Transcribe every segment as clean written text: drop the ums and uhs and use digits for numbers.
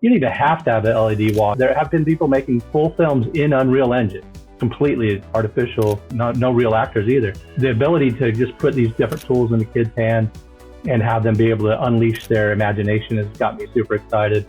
You don't even have to have an LED wall. There have been people making full films in Unreal Engine, completely artificial, no real actors either. The ability to just put these different tools in the kids' hands and have them be able to unleash their imagination has got me super excited.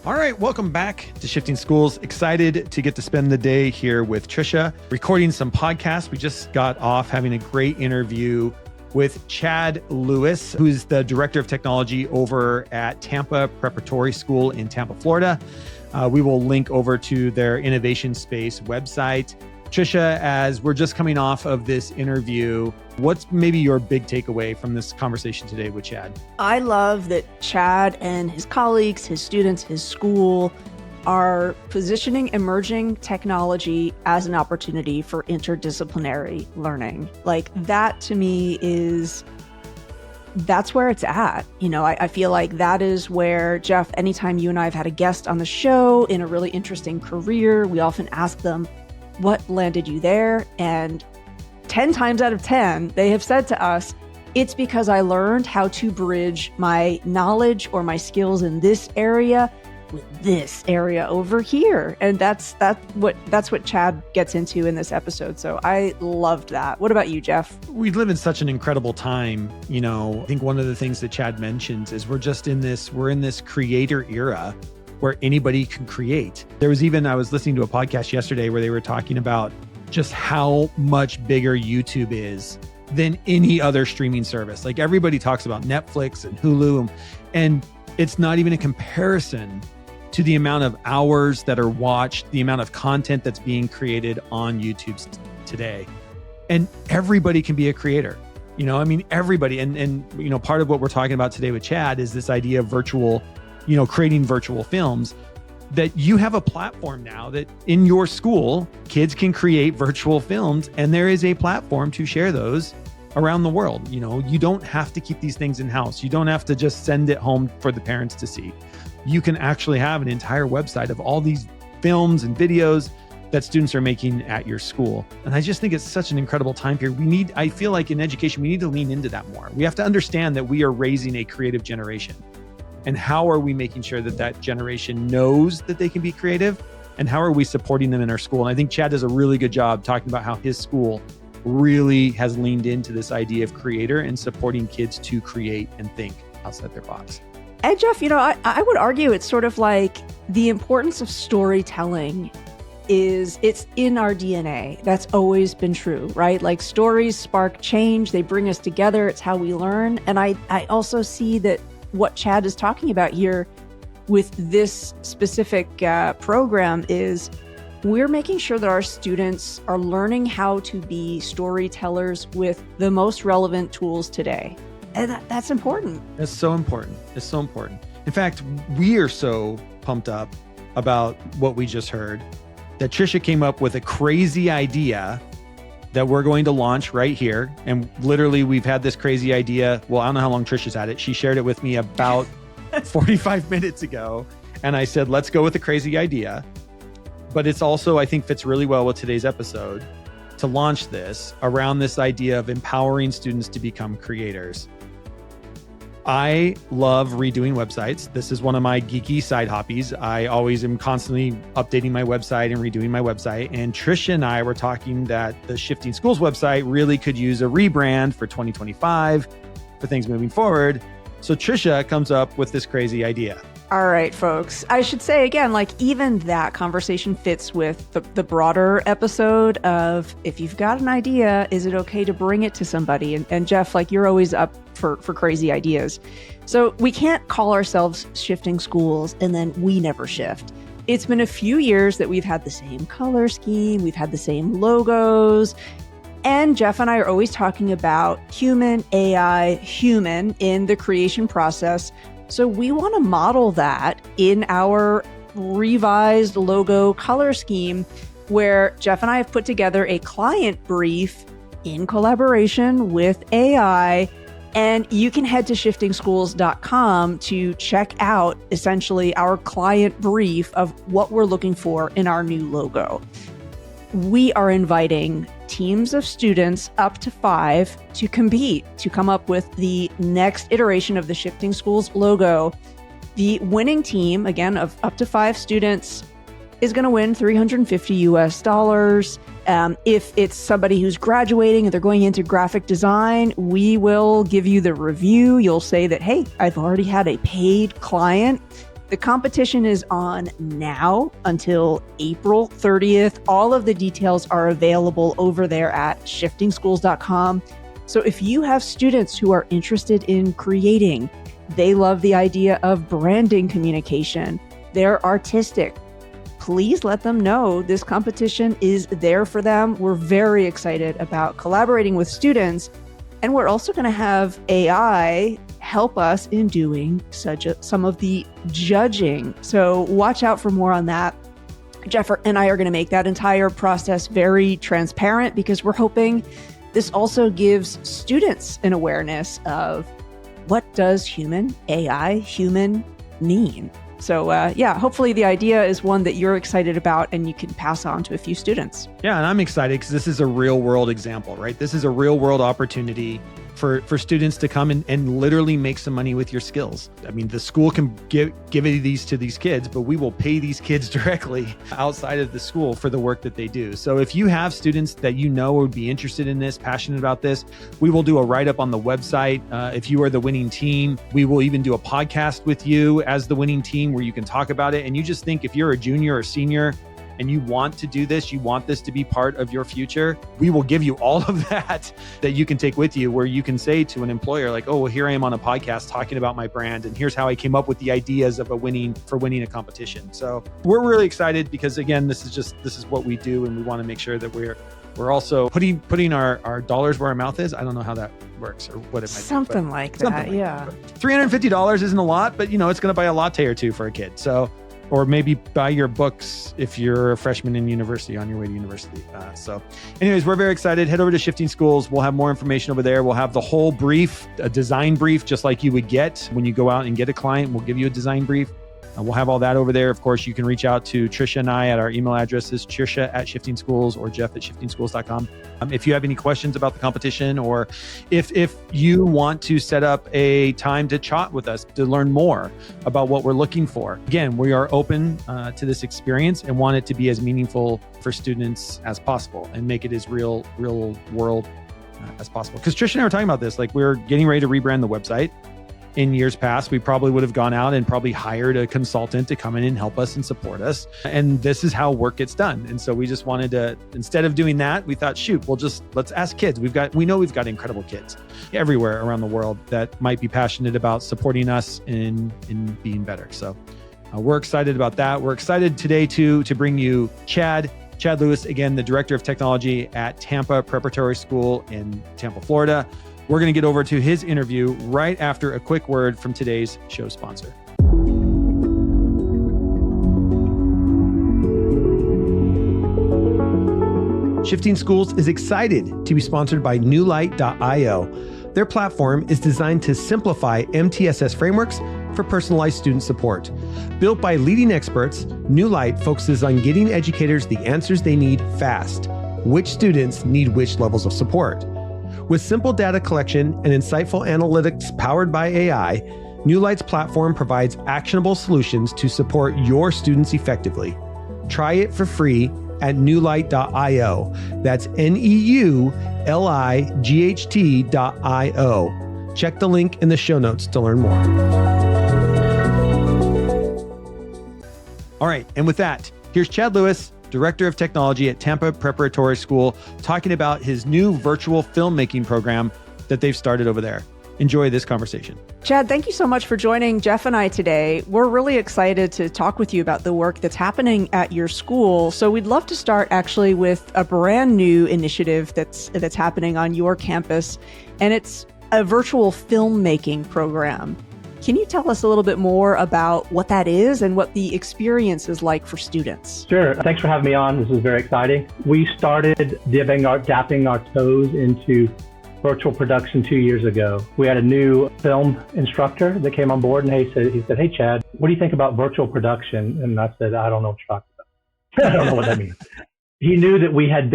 All right, welcome back to Shifting Schools. Excited to get to spend the day here with Trisha, recording some podcasts. We just got off having a great interview with Chad Lewis, who's the Director of Technology over at Tampa Preparatory School in Tampa, Florida. We will link over to their Innovation Space website. Trisha, as we're just coming off of this interview, what's maybe your big takeaway from this conversation today with Chad? I love that Chad and his colleagues, his students, his school are positioning emerging technology as an opportunity for interdisciplinary learning. Like that to me that's where it's at. You know, I feel like that is where, Jeff, anytime you and I have had a guest on the show in a really interesting career, we often ask them, what landed you there? And 10 times out of 10, they have said to us, it's because I learned how to bridge my knowledge or my skills in this area with this area over here. And that's what Chad gets into in this episode. So I loved that. What about you, Jeff? We live in such an incredible time. You know, I think one of the things that Chad mentions is we're in this creator era where anybody can create. I was listening to a podcast yesterday where they were talking about just how much bigger YouTube is than any other streaming service. Like everybody talks about Netflix and Hulu, and it's not even a comparison to the amount of hours that are watched, the amount of content that's being created on YouTube today. And everybody can be a creator. You know, I mean, everybody. And you know, part of what we're talking about today with Chad is this idea of creating virtual films, that you have a platform now that in your school, kids can create virtual films, and there is a platform to share those around the world. You know, you don't have to keep these things in-house. You don't have to just send it home for the parents to see. You can actually have an entire website of all these films and videos that students are making at your school. And I just think it's such an incredible time period. I feel like in education, we need to lean into that more. We have to understand that we are raising a creative generation. And how are we making sure that that generation knows that they can be creative? And how are we supporting them in our school? And I think Chad does a really good job talking about how his school really has leaned into this idea of creator and supporting kids to create and think outside their box. And Jeff, you know, I would argue it's sort of like the importance of storytelling it's in our DNA. That's always been true, right? Like stories spark change. They bring us together. It's how we learn. And I also see that what Chad is talking about here with this specific program is we're making sure that our students are learning how to be storytellers with the most relevant tools today. And that's important. It's so important. It's so important. In fact, we are so pumped up about what we just heard that Trisha came up with a crazy idea that we're going to launch right here. And literally we've had this crazy idea. Well, I don't know how long Trisha's had it. She shared it with me about 45 minutes ago. And I said, let's go with a crazy idea. But it's also, I think, fits really well with today's episode to launch this around this idea of empowering students to become creators. I love redoing websites. This is one of my geeky side hobbies. I always am constantly updating my website and redoing my website. And Trisha and I were talking that the Shifting Schools website really could use a rebrand for 2025 for things moving forward. So Trisha comes up with this crazy idea. All right, folks. I should say again, like even that conversation fits with the broader episode of if you've got an idea, is it okay to bring it to somebody? And Jeff, like you're always up for crazy ideas. So we can't call ourselves Shifting Schools and then we never shift. It's been a few years that we've had the same color scheme. We've had the same logos. And Jeff and I are always talking about human, AI, human in the creation process. So we want to model that in our revised logo color scheme, where Jeff and I have put together a client brief in collaboration with AI And you can head to shiftingschools.com to check out essentially our client brief of what we're looking for in our new logo. We are inviting teams of students up to 5 to compete, to come up with the next iteration of the Shifting Schools logo. The winning team, again, of up to 5 students, is going to win $350 US. If it's somebody who's graduating and they're going into graphic design, we will give you the review. You'll say that, hey, I've already had a paid client. The competition is on now until April 30th. All of the details are available over there at shiftingschools.com. So if you have students who are interested in creating, they love the idea of branding communication, they're artistic, please let them know this competition is there for them. We're very excited about collaborating with students. And we're also going to have AI help us in doing some of the judging. So watch out for more on that. Jeff and I are going to make that entire process very transparent because we're hoping this also gives students an awareness of what does human, AI, human mean. So hopefully the idea is one that you're excited about and you can pass on to a few students. Yeah, and I'm excited because this is a real world example, right? This is a real world opportunity for students to come and literally make some money with your skills. I mean, the school can give these to these kids, but we will pay these kids directly outside of the school for the work that they do. So if you have students that you know would be interested in this, passionate about this, we will do a write-up on the website. If you are the winning team, we will even do a podcast with you as the winning team where you can talk about it. And you just think if you're a junior or senior and you want to do this, you want this to be part of your future, we will give you all of that you can take with you, where you can say to an employer like, oh, well, here I am on a podcast talking about my brand, and here's how I came up with the ideas of winning a competition. So we're really excited because, again, this is what we do, and we want to make sure that we're also putting our dollars where our mouth is. I don't know how that works or what it might be. Something like that, yeah. $350 isn't a lot, but it's going to buy a latte or two for a kid. So, or maybe buy your books if you're a freshman in university on your way to university. So anyways, we're very excited. Head over to Shifting Schools. We'll have more information over there. We'll have the whole brief, a design brief, just like you would get when you go out and get a client. We'll give you a design brief. We'll have all that over there. Of course, you can reach out to Trisha and I at our email addresses, Trisha@shiftingschools or Jeff@shiftingschools.com. If you have any questions about the competition, or if you want to set up a time to chat with us to learn more about what we're looking for. Again, we are open to this experience and want it to be as meaningful for students as possible and make it as real world as possible. Because Trisha and I were talking about this, like we're getting ready to rebrand the website. In years past, we probably would have gone out and probably hired a consultant to come in and help us and support us. And this is how work gets done. And so we just wanted to, instead of doing that, we thought, shoot, let's ask kids. We know we've got incredible kids everywhere around the world that might be passionate about supporting us in being better. So we're excited about that. We're excited today to bring you Chad Lewis, again, the Director of Technology at Tampa Preparatory School in Tampa, Florida. We're going to get over to his interview right after a quick word from today's show sponsor. Shifting Schools is excited to be sponsored by newlight.io. Their platform is designed to simplify MTSS frameworks for personalized student support. Built by leading experts, New Light focuses on getting educators the answers they need fast. Which students need which levels of support? With simple data collection and insightful analytics powered by AI, New Light's platform provides actionable solutions to support your students effectively. Try it for free at newlight.io. That's NEULIGHT.io. Check the link in the show notes to learn more. All right, and with that, here's Chad Lewis, Director of Technology at Tampa Preparatory School, talking about his new virtual filmmaking program that they've started over there. Enjoy this conversation. Chad, thank you so much for joining Jeff and I today. We're really excited to talk with you about the work that's happening at your school. So we'd love to start actually with a brand new initiative that's happening on your campus, and it's a virtual filmmaking program. Can you tell us a little bit more about what that is and what the experience is like for students? Sure. Thanks for having me on. This is very exciting. We started dipping our toes into virtual production 2 years ago. We had a new film instructor that came on board, and he said, "Hey, Chad, what do you think about virtual production?" And I said, "I don't know what you're talking about." I don't know what that means. He knew that we had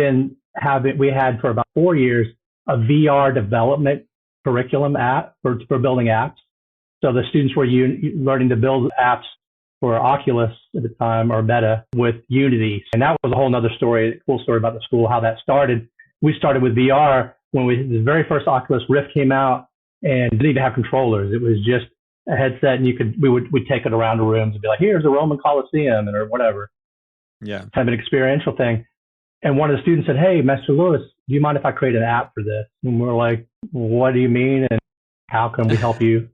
for about 4 years a VR development curriculum app for building apps. So the students were learning to build apps for Oculus at the time, or Meta, with Unity. And that was a whole other story, cool story about the school, how that started. We started with VR when the very first Oculus Rift came out, and didn't even have controllers. It was just a headset, and we'd take it around the rooms and be like, "Here's a Roman Coliseum," or whatever. Yeah. Kind of an experiential thing. And one of the students said, "Hey, Mr. Lewis, do you mind if I create an app for this?" And we're like, "What do you mean? And how can we help you?"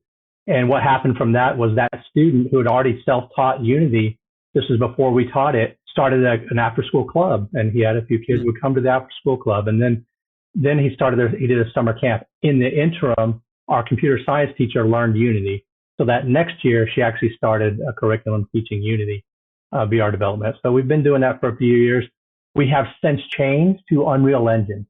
And what happened from that was that student, who had already self-taught Unity, this was before we taught it, started an after-school club. And he had a few kids who would come to the after-school club. And then he did a summer camp. In the interim, our computer science teacher learned Unity. So that next year, she actually started a curriculum teaching Unity VR development. So we've been doing that for a few years. We have since changed to Unreal Engine.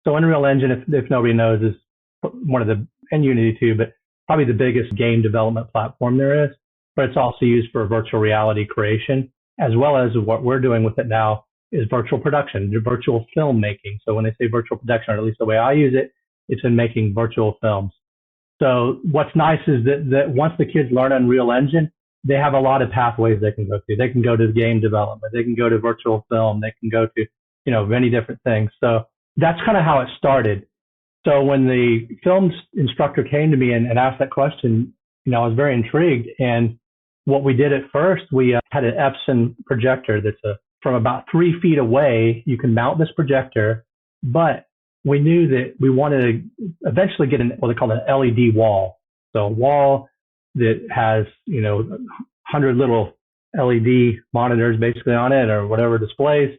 So Unreal Engine, if nobody knows, is one of and Unity too, but probably the biggest game development platform there is. But it's also used for virtual reality creation, as well as what we're doing with it now is virtual production, virtual filmmaking. So when they say virtual production, or at least the way I use it, it's in making virtual films. So what's nice is that once the kids learn Unreal Engine, they have a lot of pathways they can go to. They can go to game development. They can go to virtual film. They can go to, many different things. So that's kind of how it started. So when the film instructor came to me and asked that question, I was very intrigued. And what we did at first, we had an Epson projector that's from about 3 feet away. You can mount this projector, but we knew that we wanted to eventually get what they call an LED wall. So a wall that has, 100 little LED monitors basically on it, or whatever displays,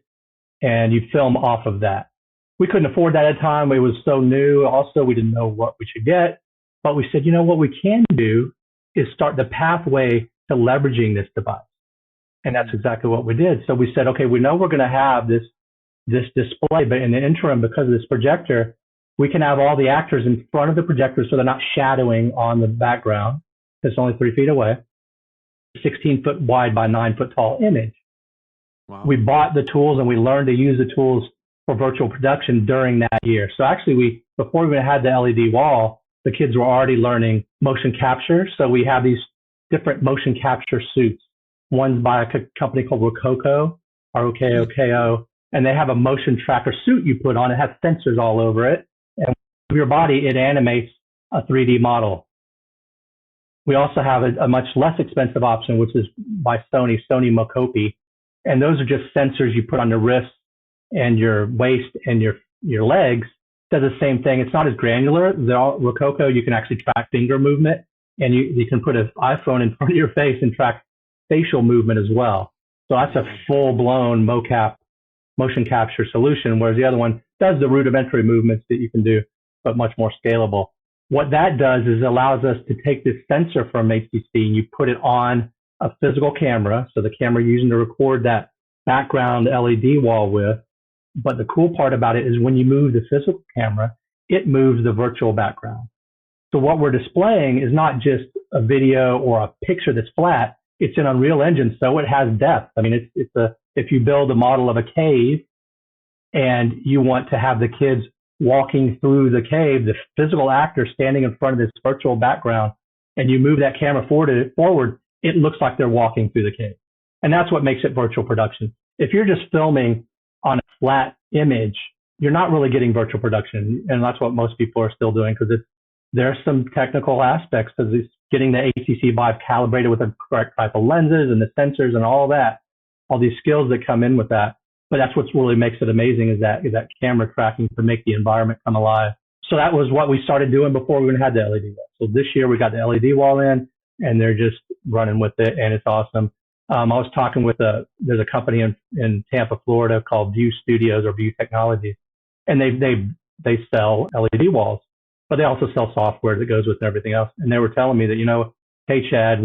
and you film off of that. We couldn't afford that at the time. It was so new. Also, we didn't know what we should get. But we said, what we can do is start the pathway to leveraging this device. And that's exactly what we did. So we said, okay, we know we're going to have this display, but in the interim, because of this projector, we can have all the actors in front of the projector so they're not shadowing on the background. It's only 3 feet away. 16 foot wide by 9 foot tall image. Wow. We bought the tools and we learned to use the tools for virtual production during that year. So actually, before we had the LED wall, the kids were already learning motion capture. So we have these different motion capture suits. One's by a company called Rokoko, R-O-K-O-K-O, and they have a motion tracker suit you put on. It has sensors all over it. And with your body, it animates a 3D model. We also have a much less expensive option, which is by Sony Mocopi. And those are just sensors you put on your wrists and your waist and your legs. Does the same thing. It's not as granular. The Rokoko, you can actually track finger movement, and you can put an iPhone in front of your face and track facial movement as well. So that's a full-blown motion capture solution, whereas the other one does the rudimentary movements that you can do, but much more scalable. What that does is allows us to take this sensor from HTC and you put it on a physical camera. So the camera you're using to record that background LED wall with. But the cool part about it is when you move the physical camera, it moves the virtual background. So what we're displaying is not just a video or a picture that's flat. It's an Unreal Engine, so it has depth. I mean, if you build a model of a cave and you want to have the kids walking through the cave, the physical actor standing in front of this virtual background, and you move that camera forward, it looks like they're walking through the cave. And that's what makes it virtual production. If you're just filming on a flat image, you're not really getting virtual production. And that's what most people are still doing, because there's some technical aspects to this, getting the HTC Vive calibrated with the correct type of lenses and the sensors and all that, all these skills that come in with that. But that's what really makes it amazing is that camera tracking to make the environment come alive. So that was what we started doing before we even had the LED wall. So this year we got the LED wall in, and they're just running with it, and it's awesome. I was talking with there's a company in Tampa, Florida called View Studios or View Technologies, and they sell LED walls, but they also sell software that goes with everything else. And they were telling me that, hey Chad,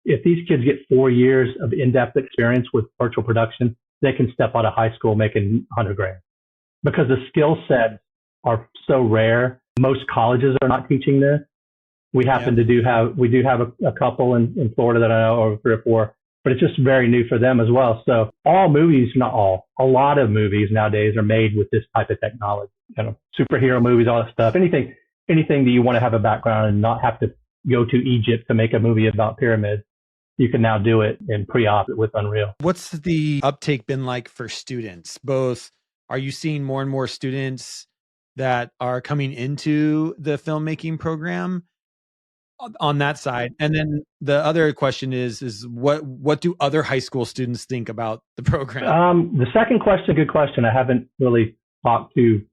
if these kids get 4 years of in-depth experience with virtual production, they can step out of high school making $100,000, because the skill sets are so rare Most colleges are not teaching this. We happen to do have a couple in Florida that I know, or 3 or 4, but it's just very new for them as well. So all movies, not all, a lot of movies nowadays are made with this type of technology. Superhero movies, all that stuff. Anything that you want to have a background and not have to go to Egypt to make a movie about pyramids, you can now do it in pre-op with Unreal. What's the uptake been like for students? Both, are you seeing more and more students that are coming into the filmmaking program on that side? And then the other question is what do other high school students think about the program? The second question, good question. I haven't really talked to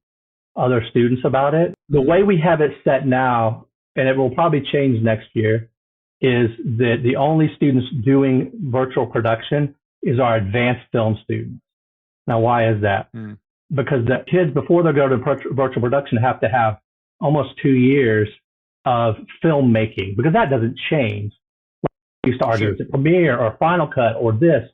other students about it. The way we have it set now, and it will probably change next year, is that the only students doing virtual production is our advanced film students. Now, why is that? Because the kids, before they go to virtual production, have to have almost 2 years of filmmaking, because that doesn't change. Like we used to argue, is it Premiere or Final Cut or this?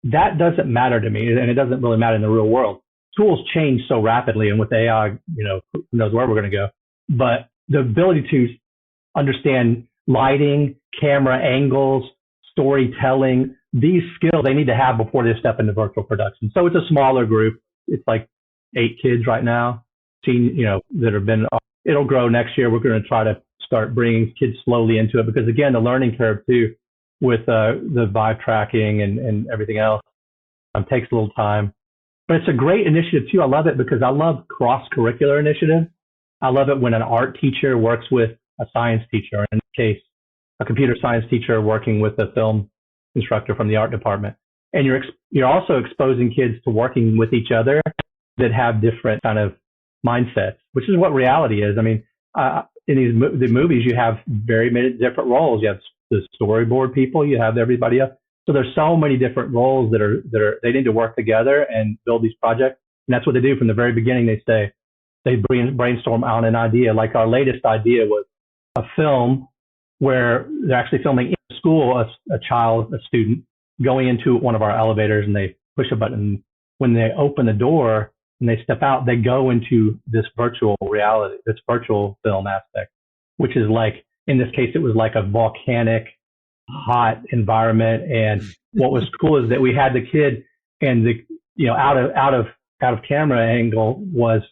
That doesn't matter to me, and it doesn't really matter in the real world. Tools change so rapidly, and with AI, who knows where we're going to go. But the ability to understand lighting, camera angles, storytelling, these skills they need to have before they step into virtual production. So it's a smaller group. It's like 8 kids right now, that have been. It'll grow next year. We're going to try to start bringing kids slowly into it, because again, the learning curve too, with the vibe tracking and everything else, takes a little time. But it's a great initiative too. I love it because I love cross-curricular initiatives. I love it when an art teacher works with a science teacher, or in this case, a computer science teacher working with a film instructor from the art department. And you're also exposing kids to working with each other that have different kind of mindsets, which is what reality is. I mean, in the movies, you have very many different roles. You have the storyboard people, you have everybody else. So there's so many different roles that they need to work together and build these projects. And that's what they do from the very beginning. They brainstorm on an idea. Like our latest idea was a film where they're actually filming in school, a student going into one of our elevators, and they push a button. When they open the door and they step out, they go into this virtual reality, this virtual film aspect, which is like, in this case, it was like a volcanic, hot environment. And what was cool is that we had the kid, and out of camera angle was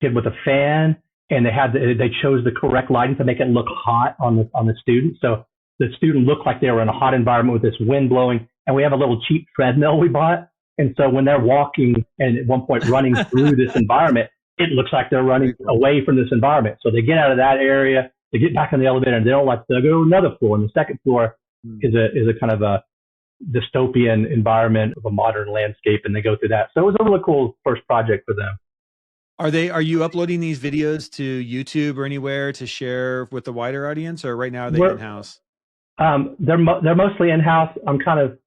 kid with a fan, and they chose the correct lighting to make it look hot on the student. So the student looked like they were in a hot environment with this wind blowing. And we have a little cheap treadmill we bought. And so when they're walking and at one point running through this environment, it looks like they're running away from this environment. So they get out of that area, they get back on the elevator, and they don't like to go to another floor. And the second floor is a kind of a dystopian environment of a modern landscape, and they go through that. So it was a really cool first project for them. Are you uploading these videos to YouTube or anywhere to share with the wider audience, or right now are they in-house? They're mostly in-house. I'm kind of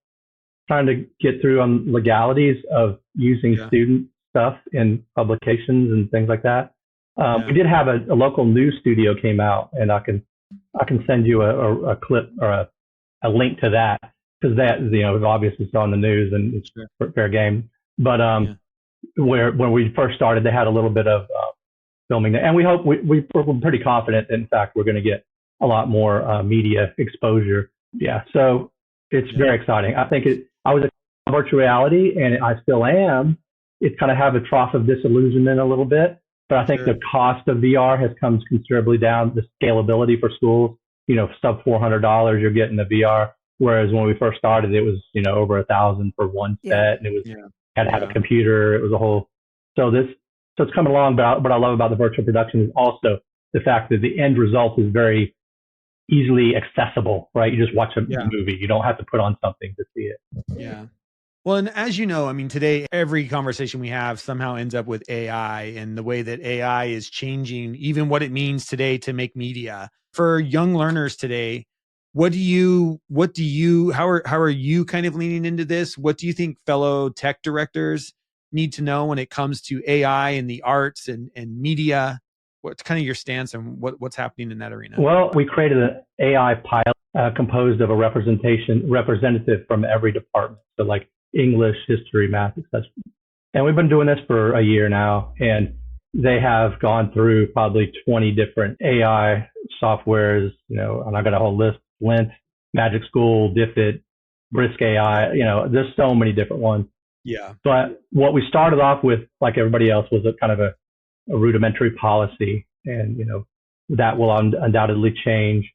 trying to get through on legalities of using student stuff in publications and things like that. We did have a local news studio came out, and I can send you a clip or a link to that, because that obviously it's on the news and it's fair game. But when we first started, they had a little bit of filming there, and we hope we're pretty confident that, in fact, we're going to get a lot more media exposure. Yeah, so it's very exciting. I think I was a virtual reality, and I still am. It's kind of have a trough of disillusionment a little bit, but I think the cost of VR has come considerably down. The scalability for schools, sub $400, you're getting the VR. Whereas when we first started, it was over $1,000 for one set, and it was had to have a computer. It was a whole. So it's coming along. But what I love about the virtual production is also the fact that the end result is very easily accessible, right? You just watch a movie. You don't have to put on something to see it. Yeah. Well, and as you know, I mean, today, every conversation we have somehow ends up with AI, and the way that AI is changing even what it means today to make media. For young learners today, how are you kind of leaning into this? What do you think fellow tech directors need to know when it comes to AI and the arts and media? What's kind of your stance on what's happening in that arena? Well, we created an AI pilot composed of a representative from every department. So like English, history, math, etc. And we've been doing this for a year now. And they have gone through probably 20 different AI softwares. And I got a whole list: Lint, Magic School, Diffit, Brisk AI. There's so many different ones. Yeah. But what we started off with, like everybody else, was a kind of a rudimentary policy, and that will undoubtedly change.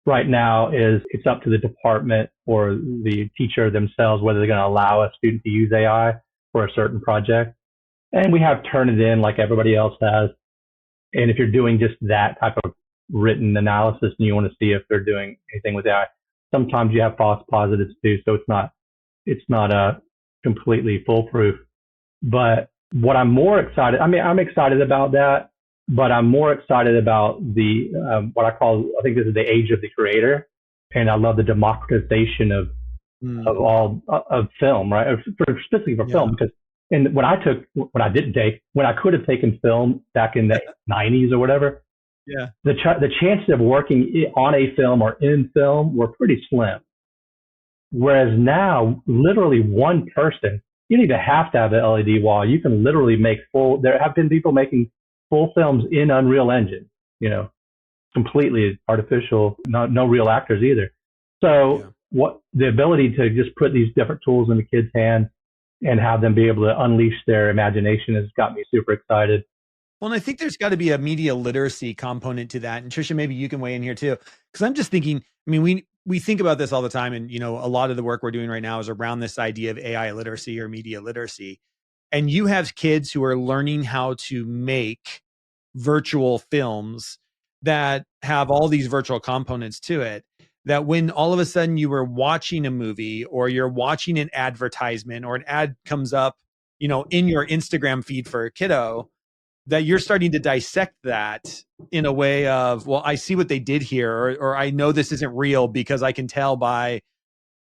Right now it's up to the department or the teacher themselves whether they're going to allow a student to use AI for a certain project. And we have Turnitin like everybody else has. And if you're doing just that type of written analysis and you want to see if they're doing anything with AI, sometimes you have false positives too. So it's not a completely foolproof. But what I'm more excited, I'm excited about that, but I'm more excited about the, what I think this is the age of the creator. And I love the democratization of film, right? Specifically for film, because when I could have taken film back in the 90s or whatever, the chances of working on a film or in film were pretty slim. Whereas now, literally one person, you don't even have to have an LED wall. You can literally make there have been people making full films in Unreal Engine, completely artificial, no real actors either. So the ability to just put these different tools in the kids' hands and have them be able to unleash their imagination has got me super excited. Well, and I think there's got to be a media literacy component to that. And Tricia, maybe you can weigh in here too. Because I'm just thinking, we think about this all the time. And, a lot of the work we're doing right now is around this idea of AI literacy or media literacy. And you have kids who are learning how to make virtual films that have all these virtual components to it, that when all of a sudden you were watching a movie or you're watching an advertisement or an ad comes up, in your Instagram feed for a kiddo, that you're starting to dissect that in a way of, well, I see what they did here, or I know this isn't real because I can tell by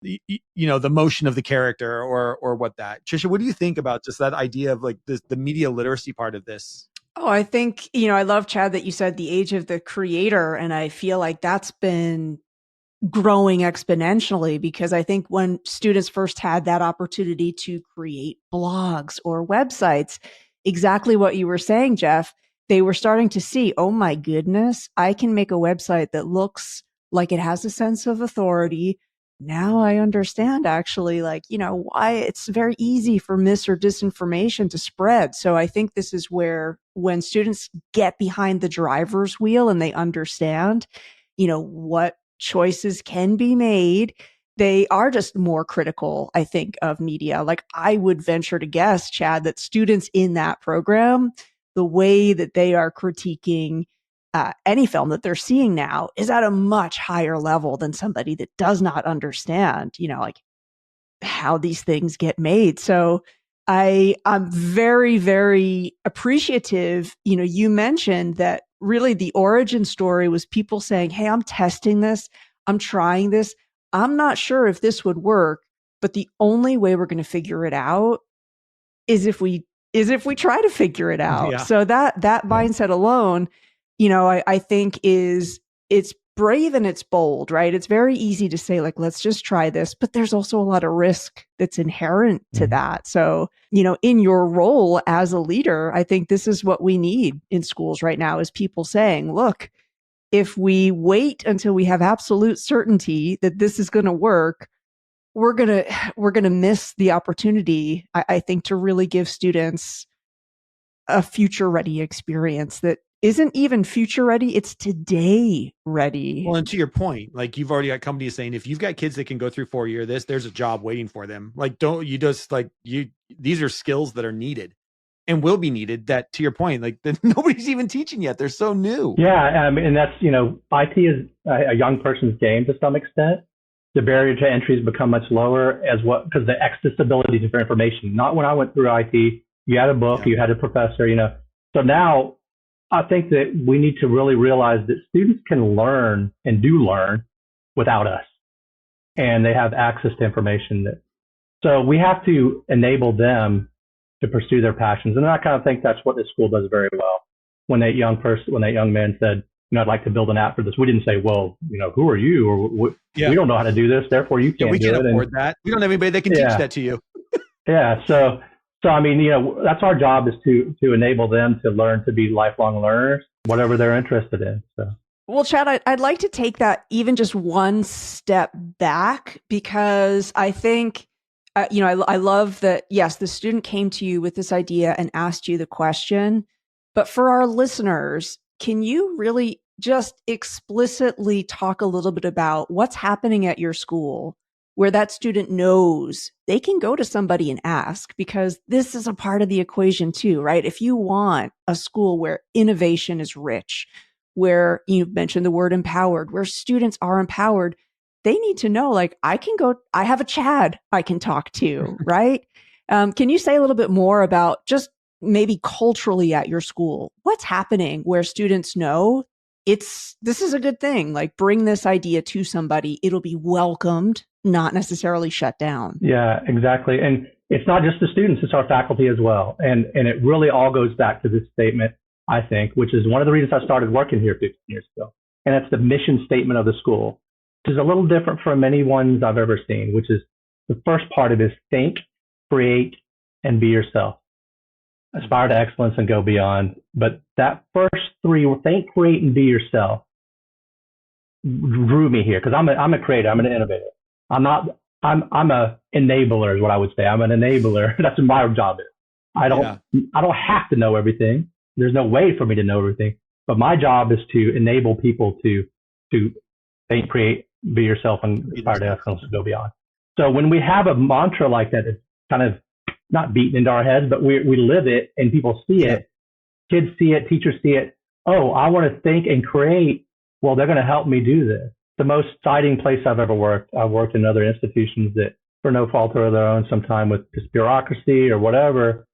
the motion of the character or what that. Tricia, what do you think about just that idea of like the media literacy part of this? Oh, I think, I love, Chad, that you said the age of the creator. And I feel like that's been growing exponentially, because I think when students first had that opportunity to create blogs or websites, exactly what you were saying, Jeff, they were starting to see, oh my goodness, I can make a website that looks like it has a sense of authority. Now I understand actually, why it's very easy for mis or disinformation to spread. So I think this is where, when students get behind the driver's wheel and they understand, what choices can be made, they are just more critical, I think, of media. Like, I would venture to guess, Chad, that students in that program, the way that they are critiquing any film that they're seeing now is at a much higher level than somebody that does not understand, how these things get made. So I'm very, very appreciative. You mentioned that really the origin story was people saying, hey, I'm testing this. I'm trying this. I'm not sure if this would work, but the only way we're going to figure it out is if we try to figure it out. Yeah. So that mindset alone, I think it's brave and it's bold, right? It's very easy to say, like, let's just try this, but there's also a lot of risk that's inherent to that. So, in your role as a leader, I think this is what we need in schools right now, is people saying, look, if we wait until we have absolute certainty that this is going to work, we're going to miss the opportunity, I think, to really give students a future ready experience that isn't even future ready, it's today ready. Well, and to your point, like, you've already got companies saying, if you've got kids that can go through 4 year there's a job waiting for them. Like, these are skills that are needed and will be needed, that, to your point, like, that nobody's even teaching yet. They're so new. Yeah. And that's, IT is a young person's game to some extent. The barrier to entry has become much lower because the accessibility to information. Not when I went through IT, you had a book, you had a professor, So now I think that we need to really realize that students can learn and do learn without us, and they have access to information. So we have to enable them to pursue their passions. And I kind of think that's what this school does very well. When that young man said, I'd like to build an app for this, we didn't say, well, who are you? Or we don't know how to do this, therefore you can't do it. We can't afford that. We don't have anybody that can teach that to you. Yeah. So So, I mean, that's our job, is to enable them to learn to be lifelong learners, whatever they're interested in. So. Well, Chad, I'd like to take that even just one step back, because I think, I love that, yes, the student came to you with this idea and asked you the question. But for our listeners, can you really just explicitly talk a little bit about what's happening at your school where that student knows they can go to somebody and ask? Because this is a part of the equation too, right? If you want a school where innovation is rich, where you mentioned the word empowered, where students are empowered, they need to know, like, I have a Chad I can talk to, right? Can you say a little bit more about just maybe culturally at your school, what's happening where students know this is a good thing? Like, bring this idea to somebody, it'll be welcomed, not necessarily shut down. Yeah, exactly. And it's not just the students, it's our faculty as well. And it really all goes back to this statement, I think, which is one of the reasons I started working here 15 years ago. And that's the mission statement of the school, which is a little different from any ones I've ever seen, which is the first part of it is think, create, and be yourself. Aspire to excellence and go beyond. But that first three, think, create, and be yourself, drew me here, because I'm a creator, I'm an innovator. I'm a enabler is what I would say. I'm an enabler. That's what my job is. I don't have to know everything. There's no way for me to know everything. But my job is to enable people to think, create, be yourself, and aspire to excellence and go beyond. So when we have a mantra like that, it's kind of not beaten into our heads, but we live it and people see it. Kids see it, teachers see it. Oh, I want to think and create. Well, they're going to help me do this. The most exciting place I've ever worked. I've worked in other institutions that, for no fault of their own, sometime with just bureaucracy or whatever,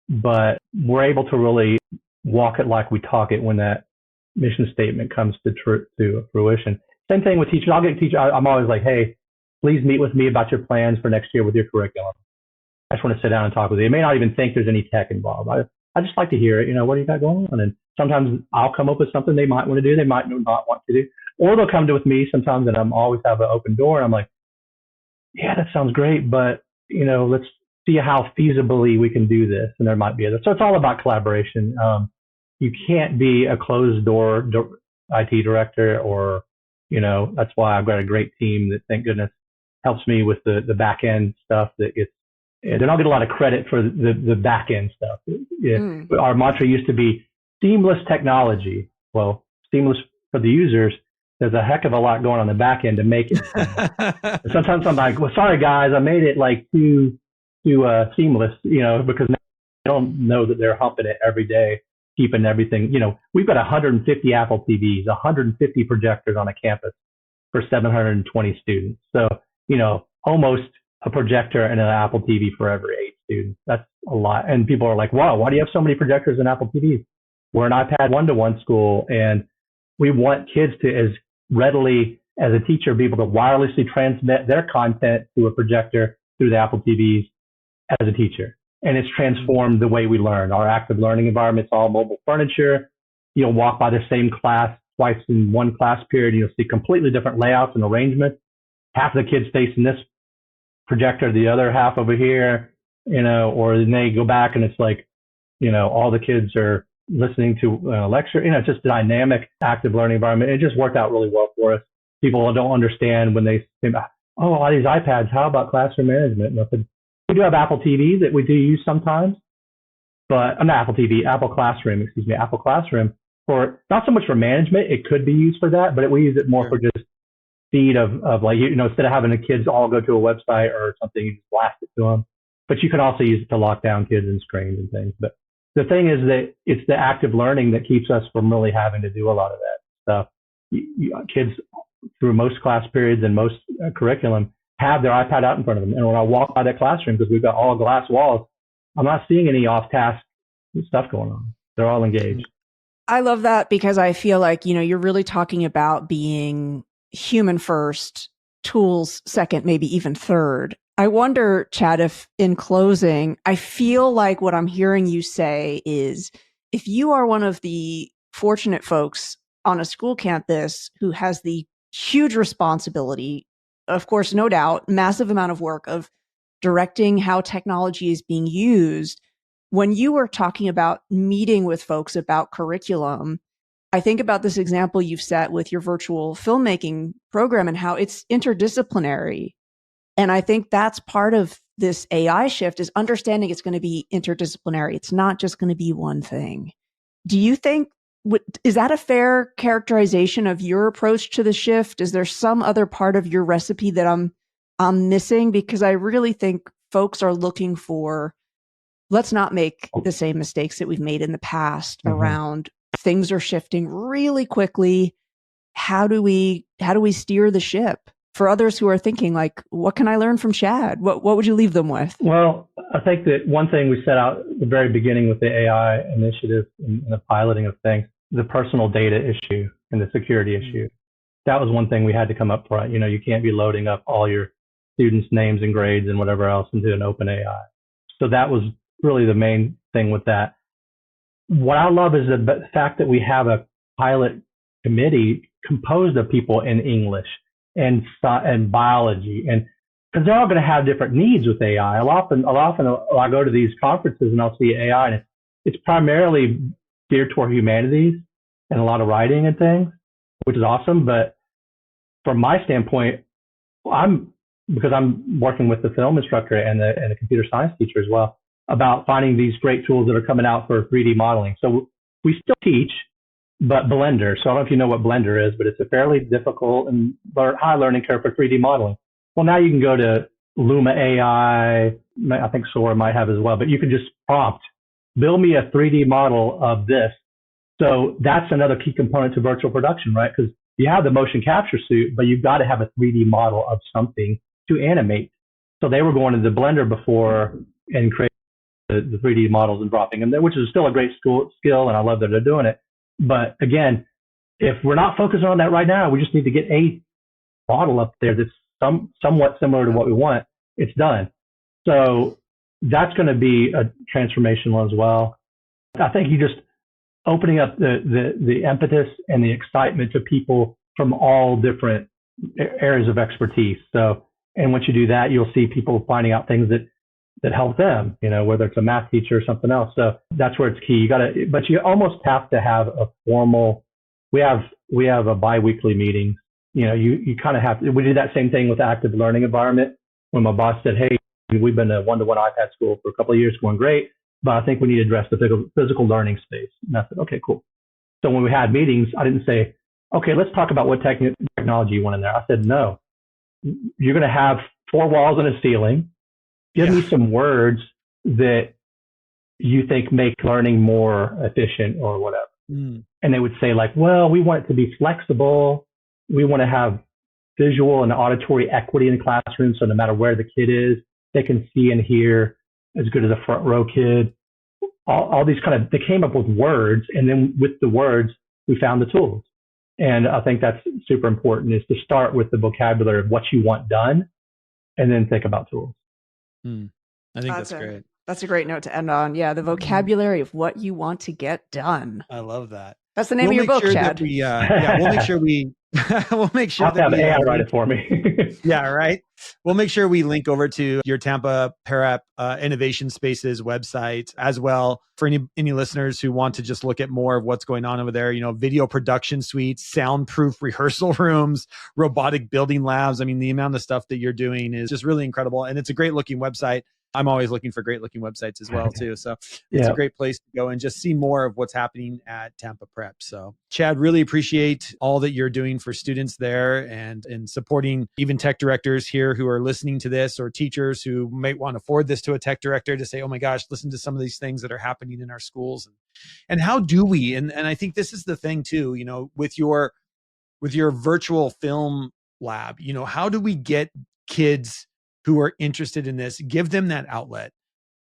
but we're able to really walk it like we talk it when that mission statement comes to fruition. Same thing with teachers. I'm always like, hey, please meet with me about your plans for next year with your curriculum. I just want to sit down and talk with you. They may not even think there's any tech involved. I just like to hear it. What do you got going on? And sometimes I'll come up with something they might want to do. They might not want to do. Or they'll come to with me sometimes, and I'm always have an open door. And I'm like, yeah, that sounds great, but let's see how feasibly we can do this. And there might be others. So it's all about collaboration. You can't be a closed door IT director, or that's why I've got a great team that, thank goodness, helps me with the back end stuff that gets. They don't get a lot of credit for the back end stuff. Our mantra used to be seamless technology. Well, seamless for the users. There's a heck of a lot going on the back end to make it. Sometimes I'm like, well, sorry guys, I made it like too seamless, because they don't know that they're humping it every day, keeping everything. We've got 150 Apple TVs, 150 projectors on a campus for 720 students. So, almost a projector and an Apple TV for every 8 students. That's a lot. And people are like, wow, why do you have so many projectors and Apple TVs? We're an iPad one-to-one school, and we want kids to, as readily as a teacher, be able to wirelessly transmit their content to a projector through the Apple TVs as a teacher. And it's transformed the way we learn. Our active learning environment's all mobile furniture. You'll walk by the same class twice in one class period. You'll see completely different layouts and arrangements. Half of the kids facing this projector, the other half over here, or then they go back and it's like, all the kids are listening to a lecture. It's just a dynamic, active learning environment. It just worked out really well for us. People don't understand when they say, oh, all these iPads, how about classroom management? Nothing. We do have Apple TV that we do use sometimes, but I'm not Apple TV, Apple Classroom, for not so much for management. It could be used for that, but we use it more for just feed of like, instead of having the kids all go to a website or something, you just blast it to them. But you can also use it to lock down kids and screens and things. But the thing is that it's the active learning that keeps us from really having to do a lot of that stuff. Kids, through most class periods and most curriculum, have their iPad out in front of them. And when I walk by that classroom, because we've got all glass walls, I'm not seeing any off-task stuff going on. They're all engaged. I love that, because I feel like, you're really talking about being human first, tools second, maybe even third. I wonder, Chad, if in closing, I feel like what I'm hearing you say is, if you are one of the fortunate folks on a school campus who has the huge responsibility, of course, no doubt, massive amount of work of directing how technology is being used. When you were talking about meeting with folks about curriculum, I think about this example you've set with your virtual filmmaking program and how it's interdisciplinary. And I think that's part of this AI shift, is understanding it's going to be interdisciplinary. It's not just going to be one thing. Do you think, is that a fair characterization of your approach to the shift? Is there some other part of your recipe that I'm missing? Because I really think folks are looking for, let's not make the same mistakes that we've made in the past around things are shifting really quickly. How do we steer the ship? For others who are thinking, like, what can I learn from Chad? What would you leave them with? Well, I think that one thing we set out at the very beginning with the AI initiative and the piloting of things, the personal data issue and the security issue. That was one thing we had to come up front. You can't be loading up all your students' names and grades and whatever else into an open AI. So that was really the main thing with that. What I love is the fact that we have a pilot committee composed of people in English and biology, and because they're all going to have different needs with AI. I'll often I go to these conferences and I'll see AI, and it's primarily geared toward humanities and a lot of writing and things, which is awesome. But from my standpoint, because I'm working with the film instructor and the computer science teacher as well, about finding these great tools that are coming out for 3D modeling. So we still teach, but Blender. So I don't know if you know what Blender is, but it's a fairly difficult and high learning curve for 3D modeling. Well, now you can go to Luma AI. I think Sora might have as well, but you can just prompt, build me a 3D model of this. So that's another key component to virtual production, right? Because you have the motion capture suit, but you've got to have a 3D model of something to animate. So they were going to the Blender before and creating the 3D models and dropping them there, which is still a great skill, and I love that they're doing it. But again, if we're not focusing on that right now, we just need to get a model up there that's somewhat similar to what we want. It's done. So that's going to be a transformational as well. I think you just opening up the impetus and the excitement to people from all different areas of expertise. So, and once you do that, you'll see people finding out things that help them, whether it's a math teacher or something else. So that's where it's key. But you almost have to have a formal, we have a bi-weekly meeting. You kind of have to, we did that same thing with the active learning environment when my boss said, hey, we've been a one-to-one iPad school for a couple of years, going great, but I think we need to address the physical learning space. And I said, okay, cool. So when we had meetings, I didn't say, okay, let's talk about what technology you want in there. I said, no, you're going to have 4 walls and a ceiling. Give me some words that you think make learning more efficient or whatever. And they would say, like, well, we want it to be flexible. We want to have visual and auditory equity in the classroom. So no matter where the kid is, they can see and hear as good as a front row kid. All these they came up with words. And then with the words, we found the tools. And I think that's super important, is to start with the vocabulary of what you want done and then think about tools. I think that's great. That's a great note to end on. Yeah, the vocabulary of what you want to get done. I love that. That's the name of your book, Chad. We'll make sure we'll make sure I'll have AI write it for me. Yeah, right. We'll make sure we link over to your Tampa Prep Innovation Spaces website as well for any listeners who want to just look at more of what's going on over there. Video production suites, soundproof rehearsal rooms, robotic building labs. I mean, the amount of stuff that you're doing is just really incredible, and it's a great looking website. I'm always looking for great looking websites as well too. So it's a great place to go and just see more of what's happening at Tampa Prep. So Chad, really appreciate all that you're doing for students there and supporting even tech directors here who are listening to this, or teachers who might want to forward this to a tech director to say, oh my gosh, listen to some of these things that are happening in our schools. And how do we, and I think this is the thing too, with your virtual film lab, how do we get kids who are interested in this, give them that outlet?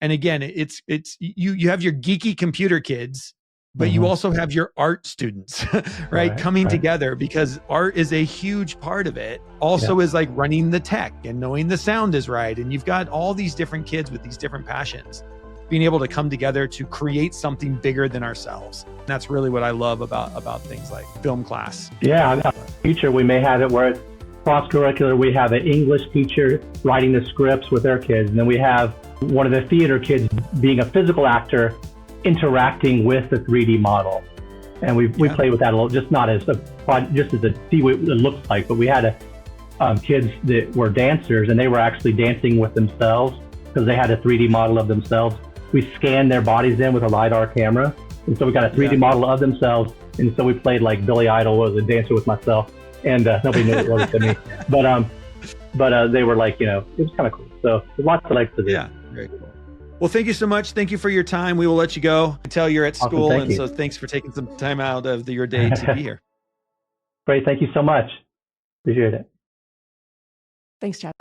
And again, it's you have your geeky computer kids, but you also have your art students, right? Coming together, because art is a huge part of it. Also is like running the tech and knowing the sound is right. And you've got all these different kids with these different passions being able to come together to create something bigger than ourselves. And that's really what I love about things like film class. Yeah, in the future, we may have it where Cross-Curricular, we have an English teacher writing the scripts with their kids. And then we have one of the theater kids being a physical actor interacting with the 3D model. And we play with that a little, just not as just as a see what it looks like, but we had kids that were dancers, and they were actually dancing with themselves because they had a 3D model of themselves. We scanned their bodies in with a LiDAR camera, and so we got a 3D model of themselves. And so we played like Billy Idol was a dancer with myself, and nobody knew it was to me. But they were like, it was kind of cool. So there's lots of like to do. Yeah, very cool. Well, thank you so much. Thank you for your time. We will let you go until you're at school. Awesome, so thanks for taking some time out of your day to be here. Great. Thank you so much. Appreciate it. Thanks, Chad.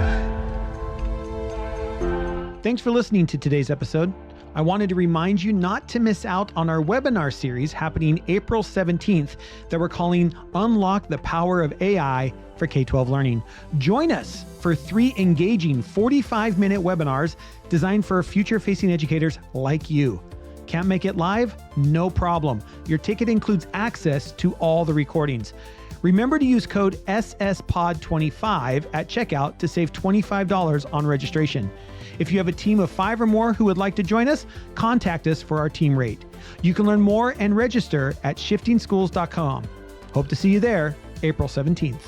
Thanks for listening to today's episode. I wanted to remind you not to miss out on our webinar series happening April 17th that we're calling Unlock the Power of AI for K-12 Learning. Join us for 3 engaging 45-minute webinars designed for future-facing educators like you. Can't make it live? No problem. Your ticket includes access to all the recordings. Remember to use code SSPOD25 at checkout to save $25 on registration. If you have a team of 5 or more who would like to join us, contact us for our team rate. You can learn more and register at shiftingschools.com. Hope to see you there, April 17th.